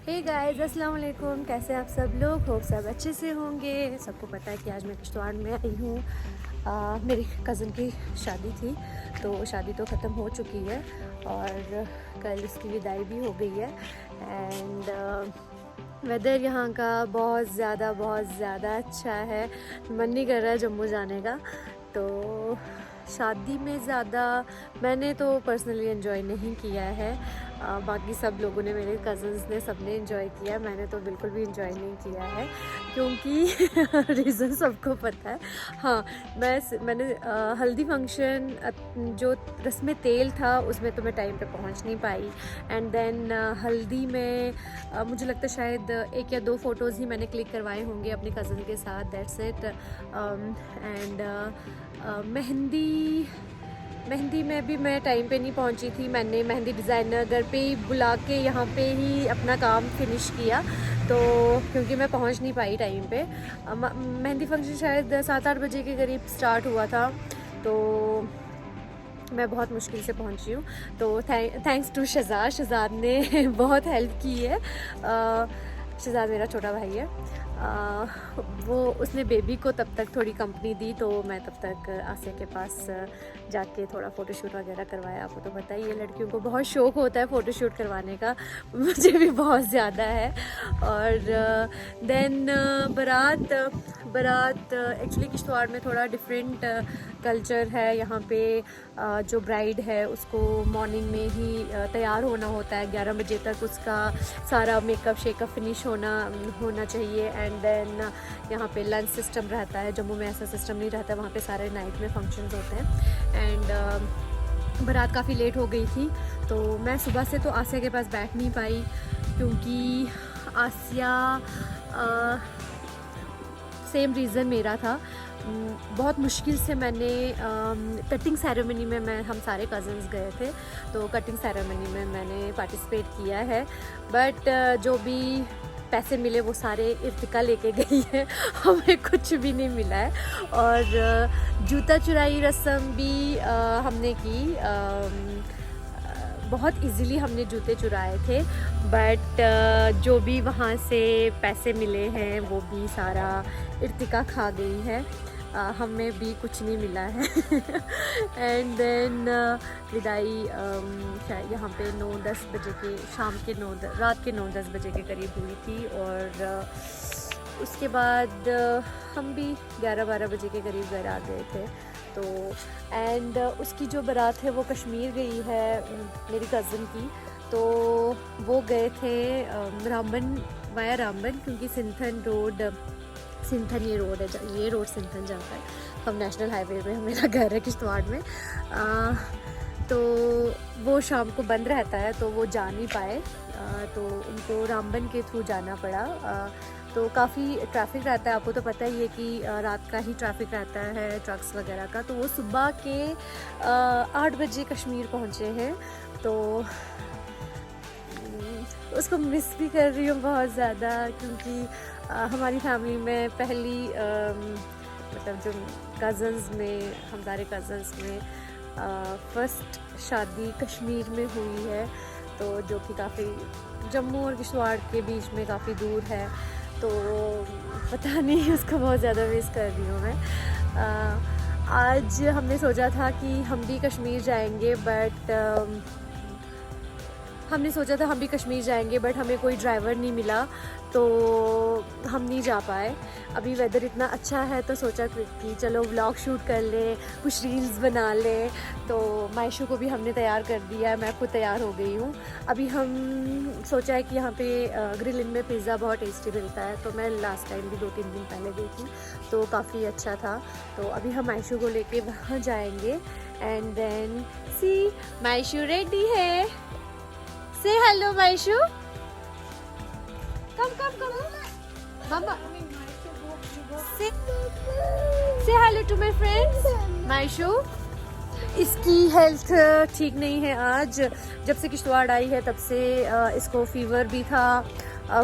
Hey guys, अस्सलाम वालेकुम। कैसे आप सब लोग? होप सब अच्छे से होंगे। सबको पता है कि आज मैं किश्तवाड़ में आई हूँ। मेरी कज़न की शादी थी, तो शादी तो ख़त्म हो चुकी है और कल इसकी विदाई भी हो गई है। एंड वेदर यहाँ का बहुत ज़्यादा अच्छा है। मन नहीं कर रहा है जम्मू जाने का। तो शादी में ज़्यादा मैंने तो पर्सनली एंजॉय नहीं किया है। बाकी सब लोगों ने, मेरे कज़न्स ने, सबने एंजॉय किया। मैंने तो बिल्कुल भी एंजॉय नहीं किया है क्योंकि रीज़न सबको पता है। हाँ, मैंने हल्दी फंक्शन जो रस्म तेल था उसमें तो मैं टाइम पे पहुंच नहीं पाई। एंड देन हल्दी में मुझे लगता है शायद 1 या 2 फ़ोटोज़ ही मैंने क्लिक करवाए होंगे अपनी कज़न के साथ, दैट्स इट। एंड मेहंदी में भी मैं टाइम पे नहीं पहुंची थी। मैंने मेहंदी डिज़ाइनर घर पे ही बुला के यहाँ पे ही अपना काम फिनिश किया, तो क्योंकि मैं पहुंच नहीं पाई टाइम पे। मेहंदी फंक्शन शायद 7-8 बजे के करीब स्टार्ट हुआ था, तो मैं बहुत मुश्किल से पहुंची हूँ। तो थैंक्स टू शहजाद ने बहुत हेल्प की है। शहजाद मेरा छोटा भाई है। वो उसने बेबी को तब तक थोड़ी कंपनी दी, तो मैं तब तक आसिया के पास जाके थोड़ा फ़ोटोशूट वगैरह करवाया। आपको तो पता ही है, लड़कियों को बहुत शौक़ होता है फ़ोटोशूट करवाने का, मुझे भी बहुत ज़्यादा है। और देन बारात एक्चुअली किश्तवाड़ में थोड़ा डिफरेंट कल्चर है। यहाँ पे जो ब्राइड है उसको मॉर्निंग में ही तैयार होना होता है। 11 बजे तक उसका सारा मेकअप शेकअप फिनिश होना चाहिए। एंड देन यहाँ पे लंच सिस्टम रहता है। जम्मू में ऐसा सिस्टम नहीं रहता, वहाँ पे सारे नाइट में फंक्शंस होते हैं। एंड बारात काफ़ी लेट हो गई थी, तो मैं सुबह से तो आसिया के पास बैठ नहीं पाई क्योंकि आसिया सेम रीज़न मेरा था। बहुत मुश्किल से मैंने कटिंग सेरेमनी में हम सारे कज़न्स गए थे, तो कटिंग सेरेमनी में मैंने पार्टिसिपेट किया है। बट जो भी पैसे मिले वो सारे इर्तिका लेके गई है, हमें कुछ भी नहीं मिला है। और जूता चुराई रस्म भी हमने की। बहुत इजीली हमने जूते चुराए थे, बट जो भी वहाँ से पैसे मिले हैं वो भी सारा इर्तिका खा गई है। हमें भी कुछ नहीं मिला है। एंड देन विदाई शायद यहाँ पे 9-10 बजे के, रात के 9-10 बजे के करीब हुई थी। और उसके बाद हम भी 11-12 बजे के करीब घर आ गए थे। तो एंड उसकी जो बारात है वो कश्मीर गई है, मेरी कज़न की। तो वो गए थे वाया रामबन, क्योंकि सिंथन ये रोड सिंथन जाता है। हम नेशनल हाईवे में, मेरा घर है किश्तवाड़ में। तो वो शाम को बंद रहता है, तो वो जा नहीं पाए, तो उनको रामबन के थ्रू जाना पड़ा। तो काफ़ी ट्रैफिक रहता है, आपको तो पता ही है कि रात का ही ट्रैफिक रहता है ट्रक्स वगैरह का। तो वो सुबह के 8 बजे कश्मीर पहुँचे हैं, तो उसको मिस भी कर रही हूँ बहुत ज़्यादा, क्योंकि हमारी फैमिली में पहली मतलब जो कज़न्स में, हम सारे कज़न्स में फ़र्स्ट शादी कश्मीर में हुई है, तो जो कि काफ़ी जम्मू और किश्तवाड़ के बीच में काफ़ी दूर है। तो पता नहीं, उसको बहुत ज़्यादा मिस कर रही हूँ मैं। आज हमने सोचा था कि हम भी कश्मीर जाएंगे, बट हमें कोई ड्राइवर नहीं मिला, तो हम नहीं जा पाए। अभी वेदर इतना अच्छा है तो सोचा कि चलो व्लॉग शूट कर लें, कुछ रील्स बना लें। तो मायशू को भी हमने तैयार कर दिया है, मैं खुद तैयार हो गई हूँ। अभी हम सोचा है कि यहाँ पे ग्रिल इन में पिज़्ज़ा बहुत टेस्टी मिलता है, तो मैं लास्ट टाइम भी 2-3 दिन पहले गई थी, तो काफ़ी अच्छा था। तो अभी हम मायशू को लेके वहाँ जाएंगे। एंड देन सी, मायशू रेडी है। Say hello, Maishu. Come. Mama. Say hello to my friends. Maishu. इसकी हेल्थ ठीक नहीं है आज। जब से किश्तवाड़ आई है तब से इसको फीवर भी था,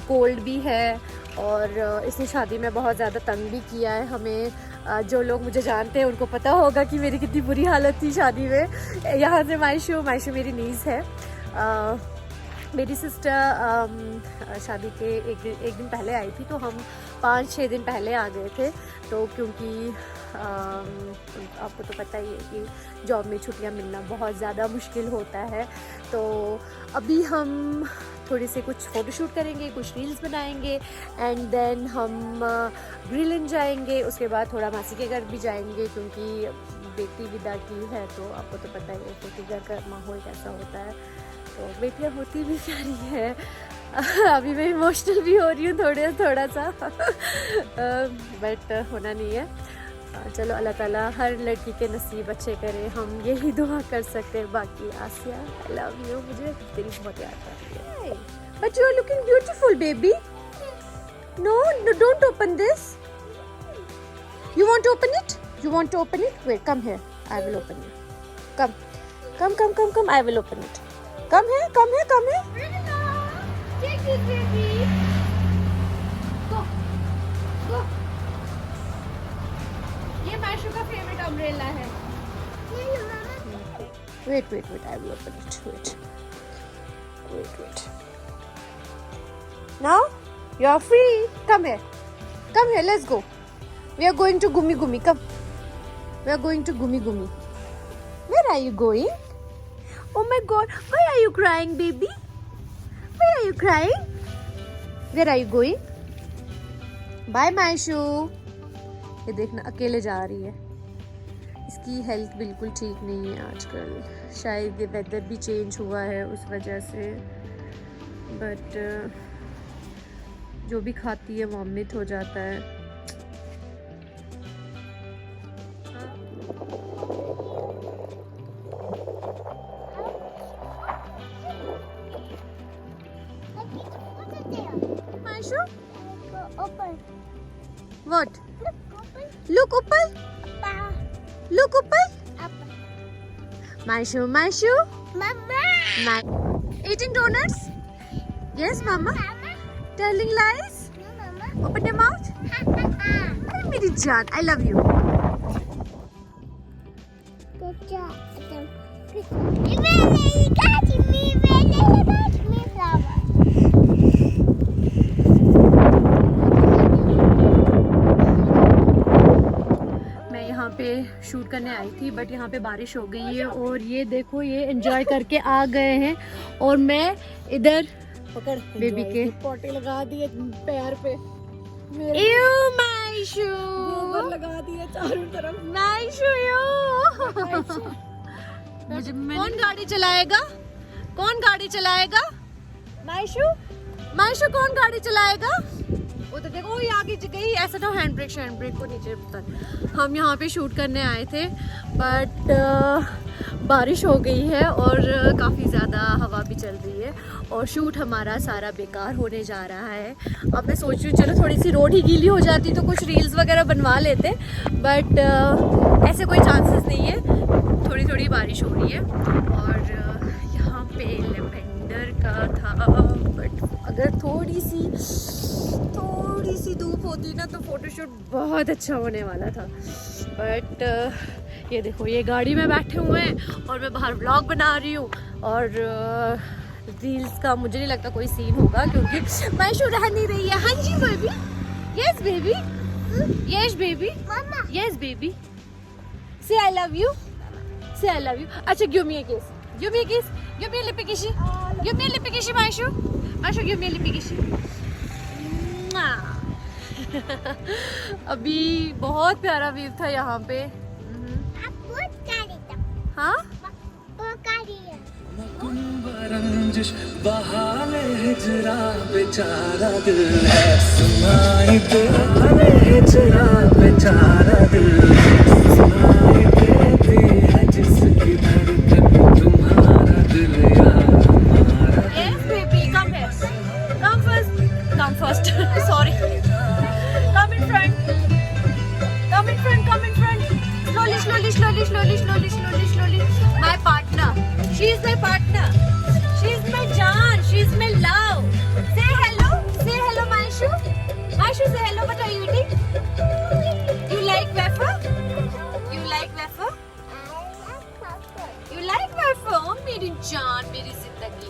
कोल्ड भी है, और इसने शादी में बहुत ज़्यादा तंग भी किया है हमें। जो लोग मुझे जानते हैं उनको पता होगा कि मेरी कितनी बुरी हालत थी शादी में। यहाँ से मायशू मेरी नीज़ है। मेरी सिस्टर शादी के एक दिन पहले आई थी, तो हम 5-6 दिन पहले आ गए थे। तो क्योंकि आपको तो पता ही है कि जॉब में छुट्टियां मिलना बहुत ज़्यादा मुश्किल होता है। तो अभी हम थोड़ी से कुछ फ़ोटोशूट करेंगे, कुछ रील्स बनाएंगे, एंड देन हम ग्रिलिन जाएंगे। उसके बाद थोड़ा मासी के घर भी जाएंगे, क्योंकि बेटी विदा की है, तो आपको तो पता ही है कि घर का माहौल कैसा होता है। तो बेटियां होती भी प्यारी है। अभी मैं इमोशनल भी हो रही हूँ थोड़ा सा बट होना नहीं है। चलो अल्लाह ताला हर लड़की के नसीब अच्छे करे, हम यही दुआ कर सकते हैं। बाकी आसिया, आई लव यू, मुझे तेरी बहुत याद आती है। But you are looking beautiful baby. No don't open this. You want to open it? You want to open it? Wait, come here. I will open it. Come. I will open it. Come here. Take it, baby. Go. ये माशू का favourite umbrella है। Wait. I will open it. Wait. Now you are free. Come here. Let's go. We are going to Gumi. Come. We are going to Gumi. Where are you going? Oh my God! Why are you crying, baby? Why are you crying? Where are you going? Bye, Maishu. ये देखना अकेले जा रही है। इसकी health बिल्कुल ठीक नहीं है आजकल, शायद ये वेदर भी चेंज हुआ है उस वजह से। बट जो भी खाती है वॉमिट हो जाता है। Open. What? Look open. Look open. Up. Maishu. Mama. Eating donuts? Yes, Mama. Mama. Telling lies? No, Mama. Open your mouth. Ha. मेरी जान, I love you. Good job. You really got me. Flower. यहाँ पे shoot करने आई थी, but यहाँ पे बारिश हो गई है और ये देखो ये एंजॉय करके आ गए हैं और मैं इधर पकड़ बेबी के पोटी लगा दिए पैर पे। माइशू लगा दिए चारों तरफ। माइशू कौन गाड़ी चलाएगा? माइशू कौन गाड़ी चलाएगा? वो तो देखो ये आगे गई। ऐसा तो हैंड ब्रेक को नीचे उतर। हम यहाँ पे शूट करने आए थे, बट बारिश हो गई है और काफ़ी ज़्यादा हवा भी चल रही है और शूट हमारा सारा बेकार होने जा रहा है। अब मैं सोच रही हूँ चलो थोड़ी सी रोड ही गीली हो जाती तो कुछ रील्स वगैरह बनवा लेते, बट ऐसे कोई चांसेस नहीं है। थोड़ी बारिश हो रही है और यहाँ पे लेवेंडर का था, बट अगर थोड़ी सी धूप होती ना तो फोटोशूट बहुत अच्छा होने वाला था। बट ये देखो ये गाड़ी में बैठे हुए हैं और मैं बाहर व्लॉग बना रही हूँ और रील्स का मुझे नहीं लगता कोई सीन होगा, क्योंकि माइशू रह नहीं रही है। हाँ जी baby, yes baby, yes baby, say I love you. अच्छा give me a kiss, give me a lip किसी, माइशू गिव मी अ लिप किसी। अभी बहुत प्यारा व्यू था यहाँ पे। हाँ बहाने हिजरा बेचारा दिल है, सुनाई दे हिजरा बेचारा दिल है, सुनाई देती है जिसकी धड़कन तुम्हारा दिल यार हमारा। Yes baby, come here. Come first. Sorry. Come in front. Slowly. My partner. She is my partner. She is my jaan. She is my love. Say hello, Maishu. Maishu, say hello. What are you eating? You like wafer? You like wafer? Oh, मेरी जान, मेरी जिंदगी।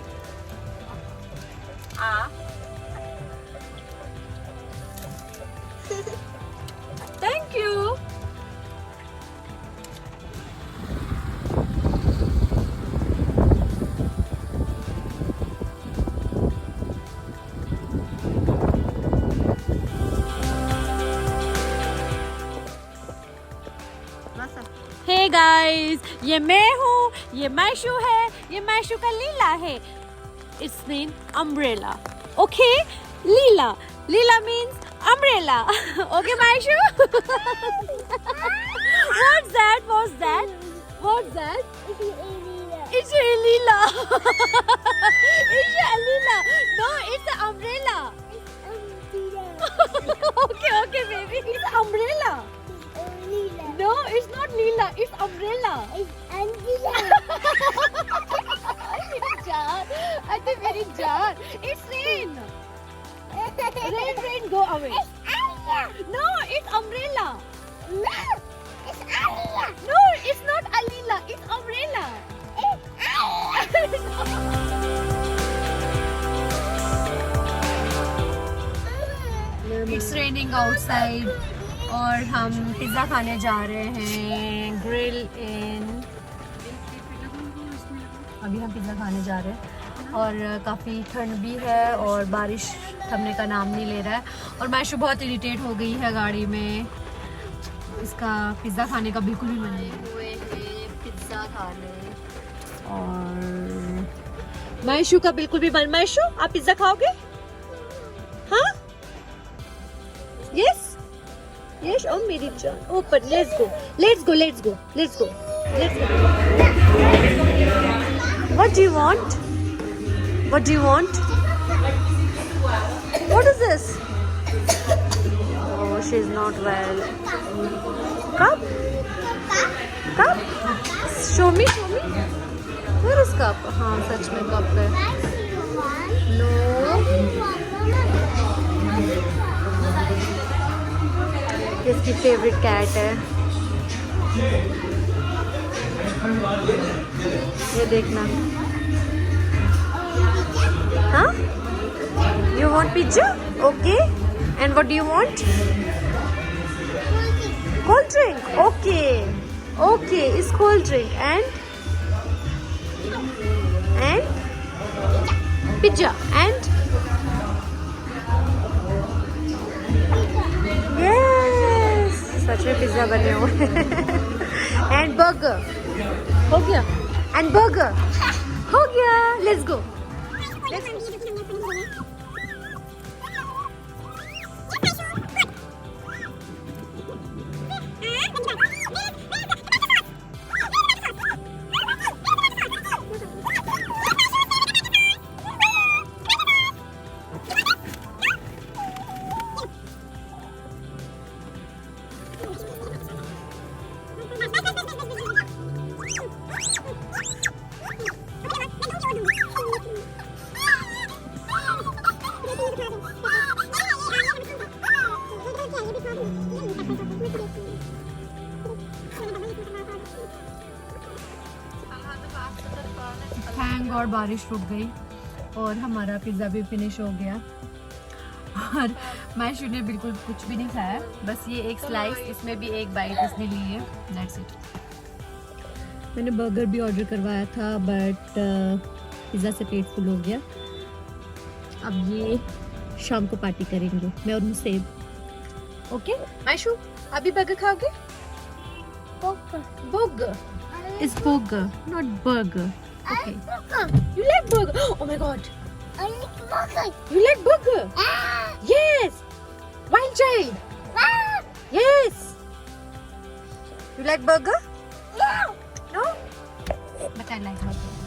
Thank you. Hey guys, ये मैं हूँ, ये मैशू है, ये मैशू का लीला है. Its name umbrella. Okay, Leela. Leela means umbrella. Okay, Maishu? What's that? What's that? What's that? It's a Leela. It's a Leela. No, it's an umbrella. Okay, baby. It's umbrella. No, it's not Leela. It's umbrella. I think very jar. It's rain. Rain, go away. No, it's umbrella. No, it's not Alila. It's umbrella. It's raining outside और हम pizza खाने जा रहे हैं. Grill इन. अभी हम pizza खाने जा रहे हैं और काफ़ी ठंड भी है और बारिश थमने का नाम नहीं ले रहा है और मैशू बहुत इरिटेट हो गई है गाड़ी में. इसका पिज़्ज़ा खाने का बिल्कुल भी मन नहीं हुए हैं पिज़्ज़ा खाने और मैशू का बिल्कुल भी मन. मैशू आप पिज़्ज़ा खाओगे? हाँ? Yes yes. ओ मेरी जान. ऊपर. Let's go. What do you want? What do you want? What is this? Oh, she's not well. Cup? Cup? Show me. Where is cup? हाँ, सच में cup है. No. इसकी favorite cat है. ये देखना. हाँ? You want pizza? Okay. And what do you want? Cold drink. Okay. It's cold drink. And pizza. And yes. सच में pizza बने हुए. And burger. हो गया. And burger. हो गया. Let's go. थैंक गॉड बारिश रुक गई और हमारा पिज़्ज़ा भी फिनिश हो गया और मैशू ने बिल्कुल कुछ भी नहीं खाया. बस ये एक स्लाइस, इसमें भी एक बाइट इसने ली है. That's it. मैंने बर्गर भी ऑर्डर करवाया था बट पिज़्ज़ा से पेट फुल हो गया. अब ये शाम को पार्टी करेंगे मैं और मुसेब. ओके मैशू अभी बर्गर खाओगे? Burger. It's burger, not burger. Okay. You like burger? Oh my god. I like burger. You like burger? Yes. Wild child. Yes. You like burger? No. No? But I like burger.